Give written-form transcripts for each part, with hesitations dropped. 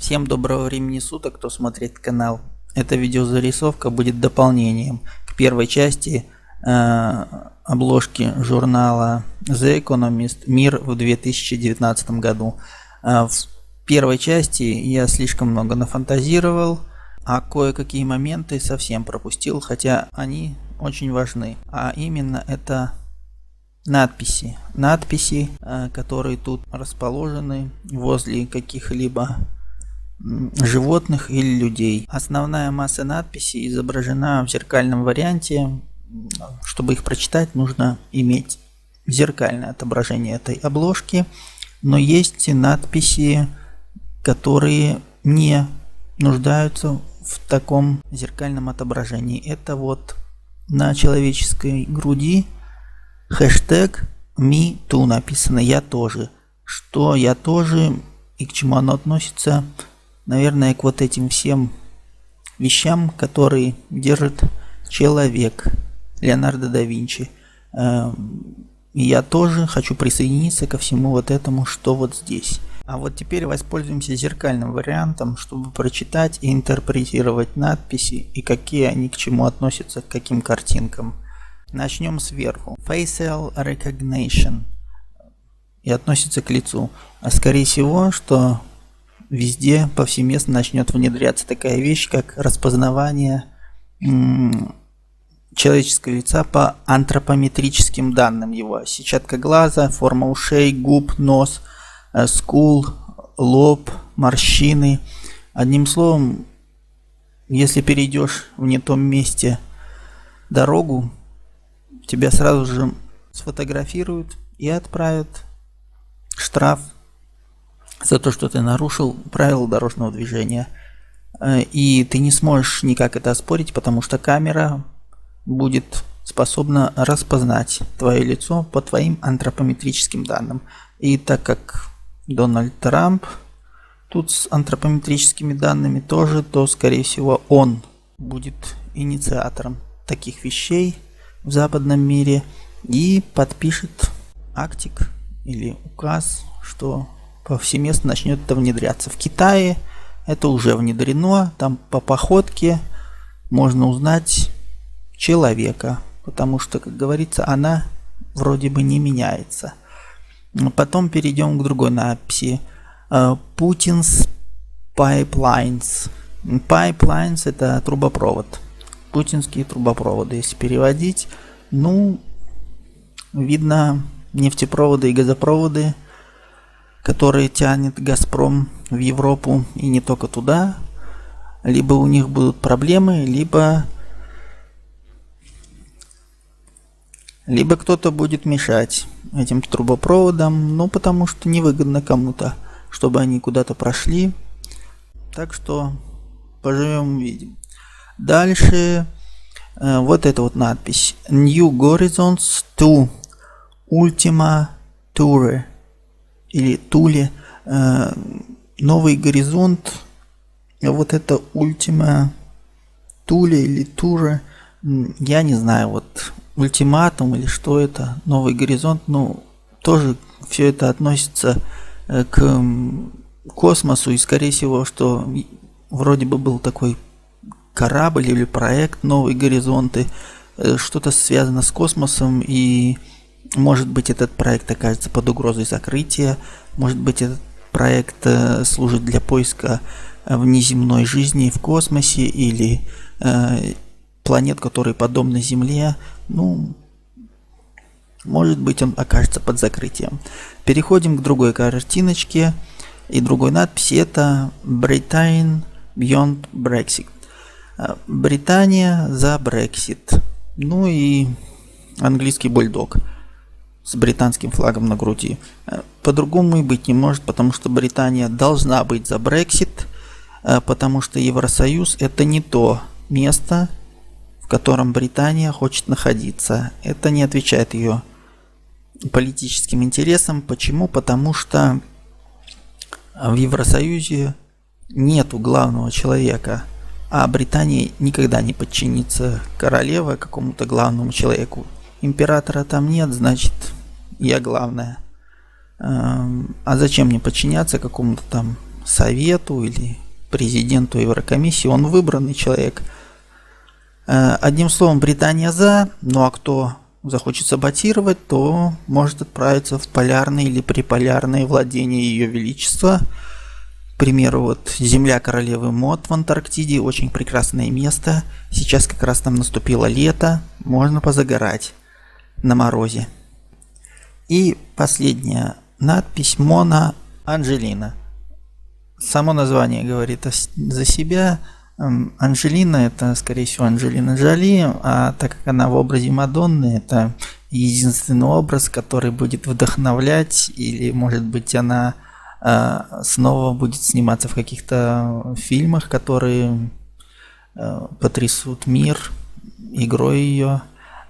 Всем доброго времени суток, кто смотрит канал. Эта видеозарисовка будет дополнением к первой части обложки журнала The Economist «Мир в 2019 году». В первой части я слишком много нафантазировал, а кое-какие моменты совсем пропустил, хотя они очень важны. А именно это надписи. Надписи, которые тут расположены возле каких-либо животных или людей. Основная масса надписей изображена в зеркальном варианте. Чтобы их прочитать, нужно иметь зеркальное отображение этой обложки. Но есть надписи, которые не нуждаются в таком зеркальном отображении. Это вот на человеческой груди хэштег #MeToo написано «Я тоже». Что «Я тоже» и к чему оно относится? Наверное, к вот этим всем вещам, которые держит человек, Леонардо да Винчи. И я тоже хочу присоединиться ко всему вот этому, что вот здесь. А вот теперь воспользуемся зеркальным вариантом, чтобы прочитать и интерпретировать надписи и какие они к чему относятся, к каким картинкам. Начнем сверху. Facial recognition. И относится к лицу. А скорее всего, что везде повсеместно начнет внедряться такая вещь, как распознавание человеческого лица по антропометрическим данным его. Сетчатка глаза, форма ушей, губ, нос, скул, лоб, морщины. Одним словом, если перейдешь в не том месте дорогу, тебя сразу же сфотографируют и отправят штраф за то, что ты нарушил правила дорожного движения. И ты не сможешь никак это оспорить, потому что камера будет способна распознать твое лицо по твоим антропометрическим данным. И так как Дональд Трамп тут с антропометрическими данными тоже, то скорее всего он будет инициатором таких вещей в западном мире и подпишет актик или указ, что повсеместно начнет это внедряться. В Китае это уже внедрено, там по походке можно узнать человека, потому что, как говорится, она вроде бы не меняется. Потом перейдем к другой надписи. Putin's pipelines. Pipelines — это трубопровод. Путинские трубопроводы, если переводить. Ну, видно нефтепроводы и газопроводы, которые тянет Газпром в Европу и не только туда. Либо у них будут проблемы, либо кто-то будет мешать этим трубопроводам, ну потому что невыгодно кому-то, чтобы они куда-то прошли. Так что поживем увидим. Дальше вот эта вот надпись. New Horizons to Ultima Thule. Или Туле. Новый горизонт. Вот это Ultima Thule или Туре. Я не знаю, вот ультиматум или что это. Новый горизонт. Ну, тоже все это относится к космосу. И скорее всего, что вроде бы был такой корабль или проект «Новые горизонты», что-то связано с космосом, и может быть этот проект окажется под угрозой закрытия, может быть этот проект служит для поиска внеземной жизни в космосе или планет, которые подобны Земле. Ну, может быть он окажется под закрытием. Переходим к другой картиночке и другой надписи. Это Britain Beyond Brexit. Британия за Brexit. Ну и английский бульдог с британским флагом на груди. По-другому и быть не может, потому что Британия должна быть за Brexit, потому что Евросоюз — это не то место, в котором Британия хочет находиться. Это не отвечает ее политическим интересам. Почему? Потому что в Евросоюзе нету главного человека, а Британия никогда не подчинится королеве какому-то главному человеку. Императора там нет, значит, я главная. А зачем мне подчиняться какому-то там Совету или президенту Еврокомиссии. Он выбранный человек. Одним словом, Британия за, ну а кто захочет саботировать, то может отправиться в полярные или приполярные владения Ее Величества. К примеру, вот земля королевы Мод в Антарктиде, очень прекрасное место. Сейчас как раз там наступило лето, можно позагорать на морозе. И последняя надпись: Мона Анджелина. Само название говорит за себя. Анджелина — это, скорее всего, Анджелина Джоли, а так как она в образе Мадонны, это единственный образ, который будет вдохновлять, или, может быть, она снова будет сниматься в каких-то фильмах, которые потрясут мир игрой ее,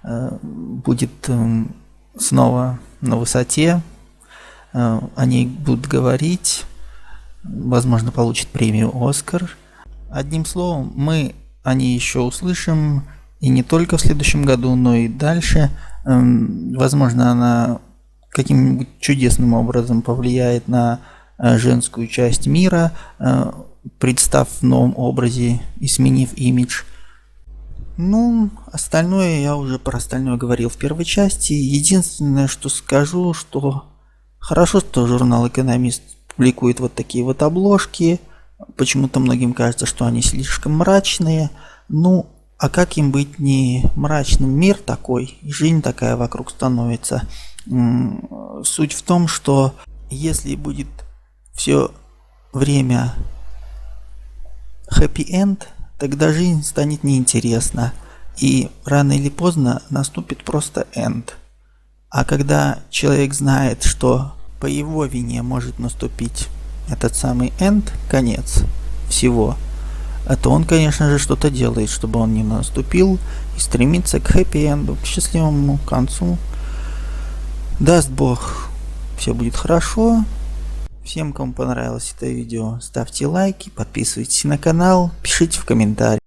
будет снова на высоте, о ней будут говорить, возможно, получит премию «Оскар». Одним словом, мы о ней еще услышим, и не только в следующем году, но и дальше. Возможно, она каким-нибудь чудесным образом повлияет на женскую часть мира, представ в новом образе и сменив имидж. Ну, остальное я уже про остальное говорил в первой части. Единственное, что скажу, что хорошо, что журнал «Экономист» публикует вот такие вот обложки. Почему-то многим кажется, что они слишком мрачные. Ну, а как им быть не мрачным? Мир такой, и жизнь такая вокруг становится. Суть в том, что если будет все время хэппи-энд, тогда жизнь станет неинтересна. И рано или поздно наступит просто энд. А когда человек знает, что по его вине может наступить этот самый энд, конец всего, то он, конечно же, что-то делает, чтобы он не наступил, и стремится к хэппи-энду, к счастливому концу. Даст Бог, все будет хорошо. Всем, кому понравилось это видео, ставьте лайки, подписывайтесь на канал, пишите в комментариях.